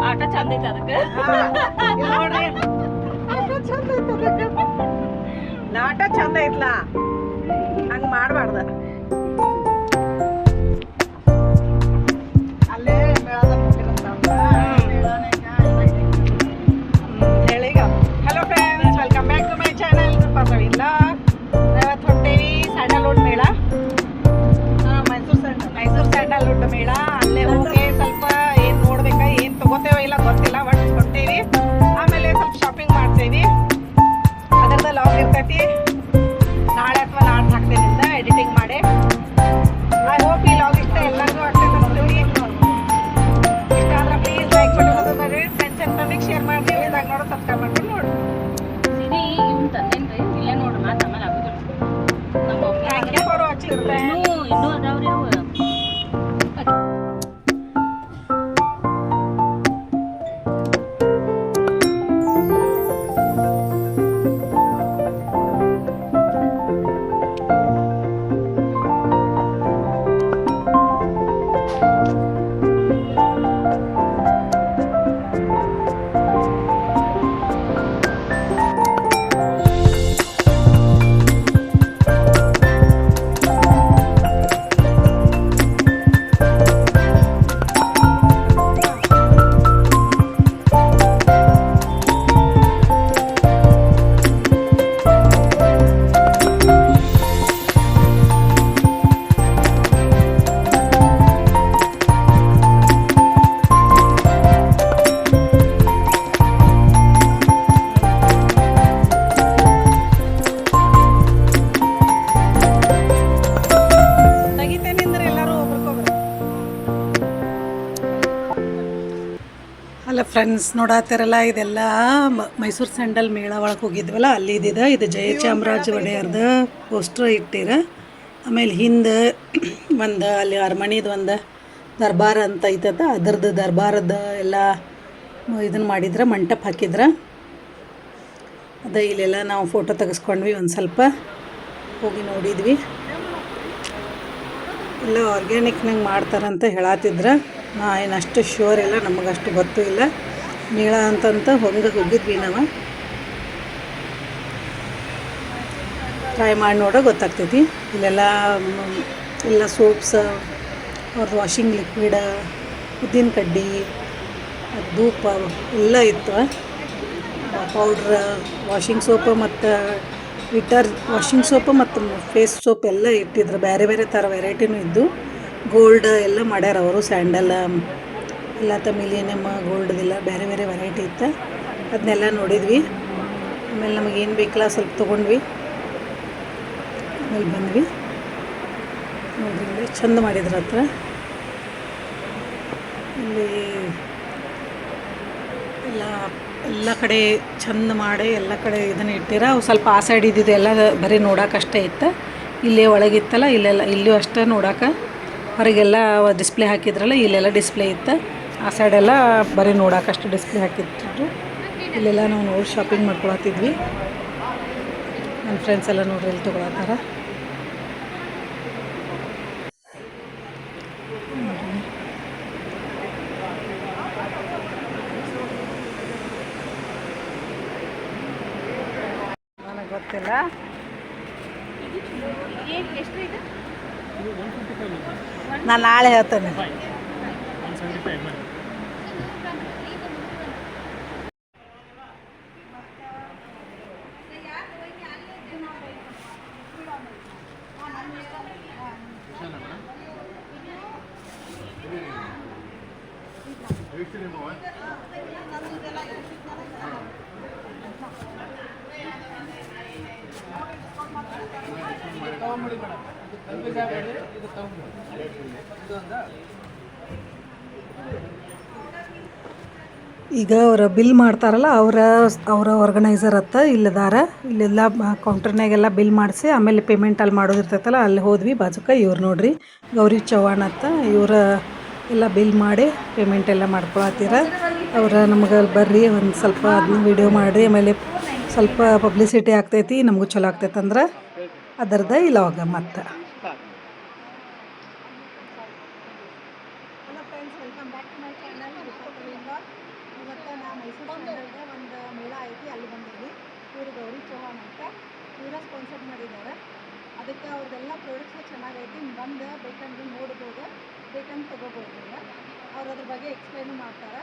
ಆಟ ಚಂದ ಐತೆ ಅದಕ್ಕೆ ನೋಡ್ರಿ ಆಟ ಚಂದ ಐತ್ಲ ಹಂಗ ಮಾಡ್ಬಾರ್ದ ಅಲ್ಲೇ ಹೇಳಿಗ hello friends welcome back to my channel ಇಲ್ಲ ಇವತ್ತು ಹೊಂಟೇವಿ ಸ್ಯಾಂಡಲ್ವುಡ್ ಮೇಳ ಮೈಸೂರು ಸ್ಯಾಂಡಲ್ವುಡ್ ಮೇಳ ಅಲ್ಲೇ ಹೋಗಿ ಸ್ವಲ್ಪ ಏನು ನೋಡ್ಬೇಕ ಏನು ತಗೋತೇವೋ ಇಲ್ಲ ಗೊತ್ತಿಲ್ಲ ಬಟ್ ಹೊಂಟೇವಿ ಆಮೇಲೆ ಸ್ವಲ್ಪ ಶಾಪಿಂಗ್ ಮಾಡ್ತೇವಿ ಅದರದ ಲಾಗ್ ಇರ್ತೈತಿ ನಾಳೆ ಅಥವಾ ನಾಡ್ದು ಹಾಕ್ತೇನಿಂದ ಎಡಿಟಿಂಗ್ ಮಾಡಿ ಐ ಹೋಪ್ ಈ ಲಾಗ್ ಇಷ್ಟ ಎಲ್ಲರಿಗೂ ಅಷ್ಟೇ ನೋಡ್ತೀವಿ ಇಷ್ಟ ಆದ್ರೆ ಪ್ಲೀಸ್ ಲೈಕ್ ಬಟನ್ ಮಾಡಿ ಫ್ರೆಂಡ್ಸ್ ಅಂಡ್ ಫ್ಯಾಮಿಲಿಗೆ ಶೇರ್ ಮಾಡಿ ಇದಾಗ ನೋಡೋ ಸಬ್ಸ್ಕ್ರೈಬ್ ಮಾಡ್ಕೊಂಡು ನೋಡಿ ಸಿರಿ ಇವ್ನು ತಂದೇನ್ರಿ ಇಲ್ಲೇ ನೋಡ್ರಿ ಮಾತು ಆಮೇಲೆ ಆಗೋದಿಲ್ಲ ನಮ್ಮ ಹಂಗೆ ಕೊಡು ಹಚ್ಚಿರುತ್ತೆ ಇನ್ನೂ ಅದಾವ್ರಿ ಅವು ಅಲ್ಲ ಫ್ರೆಂಡ್ಸ್ ನೋಡಾತಿರಲ್ಲ ಇದೆಲ್ಲ ಮೈಸೂರು ಸ್ಯಾಂಡಲ್ ಮೇಳ ಒಳಗೆ ಹೋಗಿದ್ವಲ್ಲ ಅಲ್ಲಿ ಇದ್ದಿದೆ ಇದು ಜಯಚಾಮರಾಜ ಒಡೆಯರ್ದು ಪೋಸ್ಟರ್ ಇಟ್ಟಿರ ಆಮೇಲೆ ಹಿಂದೆ ಒಂದು ಅಲ್ಲಿ ಅರಮನಿದು ಒಂದು ದರ್ಬಾರ್ ಅಂತ ಐತದ ಅದ್ರದ್ದು ದರ್ಬಾರದ ಎಲ್ಲ ಇದನ್ನು ಮಾಡಿದ್ರೆ ಮಂಟಪ ಹಾಕಿದ್ರೆ ಅದ ಇಲ್ಲೆಲ್ಲ ನಾವು ಫೋಟೋ ತೆಗೆಸ್ಕೊಂಡ್ವಿ ಒಂದು ಸ್ವಲ್ಪ ಹೋಗಿ ನೋಡಿದ್ವಿ ಎಲ್ಲ ಆರ್ಗ್ಯಾನಿಕ್ನಾಗ ಮಾಡ್ತಾರಂತ ಹೇಳತ್ತಿದ್ರೆ ನಾ ಏನಷ್ಟು ಶ್ಯೂರ್ ಇಲ್ಲ ನಮಗಷ್ಟು ಗೊತ್ತೂ ಇಲ್ಲ ಮೇಳ ಅಂತಂತ ಹೋಗಿದ್ವಿ ನಾವು ಟ್ರೈ ಮಾಡಿ ನೋಡೋ ಗೊತ್ತಾಗ್ತೈತಿ ಇಲ್ಲೆಲ್ಲ ಎಲ್ಲ ಸೋಪ್ಸ್ ಅವ್ರದ್ದು ವಾಷಿಂಗ್ ಲಿಕ್ವಿಡ ಉದ್ದಿನ ಕಡ್ಡಿ ಧೂಪ ಎಲ್ಲ ಇತ್ತು ಪೌಡ್ರ್ ವಾಷಿಂಗ್ ಸೋಪು ಮತ್ತು ವಿಟರ್ ವಾಷಿಂಗ್ ಸೋಪು ಮತ್ತು ಫೇಸ್ ಸೋಪ್ ಎಲ್ಲ ಇಟ್ಟಿದ್ರು ಬೇರೆ ಬೇರೆ ಥರ ವೆರೈಟಿನೂ ಇದ್ದು ಗೋಲ್ಡ್ ಎಲ್ಲ ಮಾಡ್ಯಾರ ಅವರು ಸ್ಯಾಂಡಲ್ ಎಲ್ಲ ಮಿಲಿನಿಯಮ್ ಗೋಲ್ಡ್ದೆಲ್ಲ ಬೇರೆ ಬೇರೆ ವೆರೈಟಿ ಇತ್ತು ಅದನ್ನೆಲ್ಲ ನೋಡಿದ್ವಿ ಆಮೇಲೆ ನಮಗೇನು ಬೇಕಲ್ಲ ಸ್ವಲ್ಪ ತೊಗೊಂಡ್ವಿ ಆಮೇಲೆ ಬಂದ್ವಿ ನೋಡ್ರಿ ಚಂದ ಮಾಡಿದ್ರ ಹತ್ರ ಇಲ್ಲಿ ಎಲ್ಲ ಕಡೆ ಚಂದ ಮಾಡಿ ಎಲ್ಲ ಕಡೆ ಇದನ್ನು ಇಟ್ಟಿರ ಅವು ಸ್ವಲ್ಪ ಆ ಸೈಡ್ ಇದ್ದಿದ್ದು ಎಲ್ಲ ಬರೀ ನೋಡೋಕಷ್ಟೇ ಇತ್ತು ಇಲ್ಲೇ ಒಳಗಿತ್ತಲ್ಲ ಇಲ್ಲೆಲ್ಲ ಇಲ್ಲೂ ಅಷ್ಟೇ ನೋಡೋಕೆ ಹೊರಗೆಲ್ಲ ಡಿಸ್ಪ್ಲೇ ಹಾಕಿದ್ರಲ್ಲ ಇಲ್ಲೆಲ್ಲ ಡಿಸ್ಪ್ಲೇ ಇತ್ತು ಆ ಸೈಡೆಲ್ಲ ಬರೀ ನೋಡೋಕಷ್ಟು ಡಿಸ್ಪ್ಲೇ ಹಾಕಿದ್ರು ಇಲ್ಲೆಲ್ಲ ನಾವು ನೋಡಿ ಶಾಪಿಂಗ್ ಮಾಡ್ಕೊಳತ್ತಿದ್ವಿ ನನ್ನ ಫ್ರೆಂಡ್ಸ್ ಎಲ್ಲ ನೋಡ್ರಿ ಇಲ್ಲಿ ತೊಗೊಳತ್ತಾರ ನನಗೆ ಗೊತ್ತಿಲ್ಲ ನಾನು ನಾಳೆ ಹೇಳ್ತೇನೆ ಈಗ ಅವರ ಬಿಲ್ ಮಾಡ್ತಾರಲ್ಲ ಅವರ ಆರ್ಗನೈಸರ್ ಹತ್ತ ಇಲ್ಲದಾರ ಇಲ್ಲೆಲ್ಲ ಕೌಂಟರ್ನಾಗೆಲ್ಲ ಬಿಲ್ ಮಾಡಿಸಿ ಆಮೇಲೆ ಪೇಮೆಂಟ್ ಅಲ್ಲಿ ಮಾಡೋದಿರ್ತೈತಲ್ಲ ಅಲ್ಲಿ ಹೋದ್ವಿ ಬಾಜುಕ ಇವ್ರು ನೋಡ್ರಿ ಗೌರಿ ಚವ್ಹಾಣ್ ಅಂತ ಇವ್ರ ಎಲ್ಲ ಬಿಲ್ ಮಾಡಿ ಪೇಮೆಂಟ್ ಎಲ್ಲ ಮಾಡ್ಕೊಳತ್ತೀರ ಅವ್ರ ನಮಗೆ ಬರ್ರಿ ಒಂದು ಸ್ವಲ್ಪ ಅದನ್ನ ವಿಡಿಯೋ ಮಾಡಿ ಆಮೇಲೆ ಸ್ವಲ್ಪ ಪಬ್ಲಿಸಿಟಿ ಆಗ್ತೈತಿ ನಮಗೂ ಚಲೋ ಆಗ್ತೈತೆ ಅಂದ್ರೆ ಅದರದ ಇಲ್ಲವಾಗ ಮತ್ತು hello friends, welcome back to my channel Rupa. ಇವತ್ತು ನಾ ಮೈಸೂರು ಸ್ಯಾಂಡಲ್ಗೆ ಒಂದು ಮೇಳ ಐತಿ, ಅಲ್ಲಿ ಬಂದಿದ್ವಿ. ಇವರು ಗೌರಿ ಚೌಹಾಣ್ ಅಂತ ಇವರ ಸ್ಪಾನ್ಸರ್ ಮಾಡಿದ್ದಾರೆ. ಅದಕ್ಕೆ ಅವ್ರದ್ದೆಲ್ಲ ಪ್ರಾಡಕ್ಟ್ಸ್ ಚೆನ್ನಾಗೈತಿ, ಬಂದು ಬೇಕಂದ್ರೆ ನೋಡ್ಬೋದು, ಬೇಕಂತ ತೊಗೋಬೋದು. ಅವ್ರು ಅದ್ರ ಬಗ್ಗೆ ಎಕ್ಸ್ಪ್ಲೈನು ಮಾಡ್ತಾರೆ.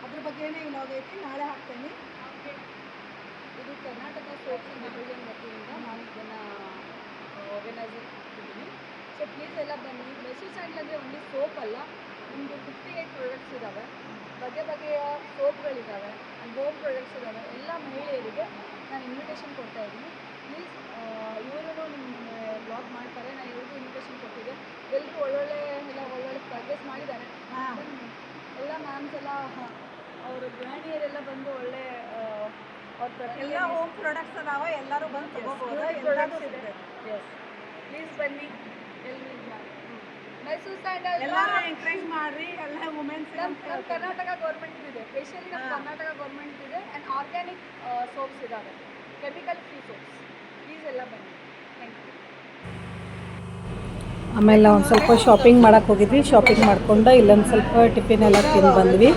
ಅದ್ರ ಬಗ್ಗೆನೇ ಇಲ್ಲೋಗೈತಿ, ನಾಳೆ ಹಾಕ್ತೇನೆ. ಇದು ಕರ್ನಾಟಕ ಸೋಪ್ಸ್ ಆ್ಯಂಡ್ ಡಿಟರ್ಜೆಂಟ್ ವತಿಯಿಂದ ನಾನು ಇದನ್ನು ಆರ್ಗನೈಸರ್ ಇದ್ದೀನಿ. ಸೊ ಪ್ಲೀಸ್ ಎಲ್ಲ ಬನ್ನಿ. ಮೈಸೂರು ಸ್ಯಾಂಡಲ್ ಅಂದರೆ ಒಂದು ಸೋಪ್ ಅಲ್ಲ, ನಿಮ್ಮದು 58 ಪ್ರಾಡಕ್ಟ್ಸ್ ಇದ್ದಾವೆ, ಬಗೆ ಬಗೆಯ ಸೋಪ್ಗಳಿದ್ದಾವೆ ಆ್ಯಂಡ್ ಹೋಮ್ ಪ್ರಾಡಕ್ಟ್ಸ್ ಇದ್ದಾವೆ. ಎಲ್ಲ ಮಹಿಳೆಯರಿಗೆ ನಾನು ಇನ್ವಿಟೇಷನ್ ಕೊಡ್ತಾ ಇದ್ದೀನಿ. ಪ್ಲೀಸ್ ಇವರು ನಿಮ್ಮ ಬ್ಲಾಗ್ ಮಾಡ್ತಾರೆ, ನಾನು ಇವ್ರಿಗೂ ಇನ್ವಿಟೇಷನ್ ಕೊಟ್ಟಿದ್ದೆ. ಎಲ್ಲರೂ ಒಳ್ಳೊಳ್ಳೆ ಪರ್ಚೇಸ್ ಮಾಡಿದ್ದಾರೆ. ಎಲ್ಲ ಮ್ಯಾಮ್ಸ್ ಎಲ್ಲ ಅವರು ಗೃಹಿಣಿಯರೆಲ್ಲ ಬಂದು ಒಳ್ಳೆ ಎಲ್ಲ ಹೋಮ್ ಪ್ರಾಡಕ್ಟ್ಸ್ ಅದಾವ, ಎಲ್ಲರೂ ಬಂದು ತಗೋಬೋದು. ಪ್ರಾಡಕ್ಟ್ಸ್ ಇದೆ. ಎಸ್, ಪ್ಲೀಸ್ ಬನ್ನಿ. ಎಲ್ಲರೂ ಮೈಸೂರು ಸ್ಯಾಂಡಲ್ ಎಲ್ಲರೂ ಎಂಕರೇಜ್ ಮಾಡಿರಿ. ಎಲ್ಲ ವುಮೆನ್ಸ್ ನಮ್ಮ ಕರ್ನಾಟಕ ಗೌರ್ಮೆಂಟ್ ಇದೆ, ಸ್ಪೆಷಲಿ ನಮ್ಮ ಕರ್ನಾಟಕ ಗೌರ್ಮೆಂಟ್ ಇದೆ. ಆ್ಯಂಡ್ ಆರ್ಗ್ಯಾನಿಕ್ ಸೋಪ್ಸ್ ಇದ್ದಾವೆ, ಕೆಮಿಕಲ್ ಫ್ರೀ ಸೋಪ್ಸ್. ಪ್ಲೀಸ್ ಎಲ್ಲ ಬನ್ನಿ. Thank you. ಆಮೇಲೆ ಒಂದು ಸ್ವಲ್ಪ ಶಾಪಿಂಗ್ ಮಾಡೋಕ್ಕೆ ಹೋಗಿದ್ವಿ. ಶಾಪಿಂಗ್ ಮಾಡ್ಕೊಂಡು ಇಲ್ಲೊಂದು ಸ್ವಲ್ಪ ಟಿಫಿನ್ ಎಲ್ಲ ತಿಂದು ಬಂದ್ವಿ.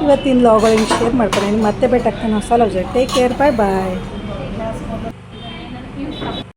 ಇವತ್ತಿನ ಲಾಗ್ಗಳನ್ನು ಶೇರ್ ಮಾಡ್ಕೊಂಡು ಮತ್ತೆ ಭೇಟಿ ಆಗ್ತಾನೆ ಹೊಸ ಲಾಗ್ ಜೊತೆ. ಟೇಕ್ ಕೇರ್, ಬಾಯ್ ಬಾಯ್.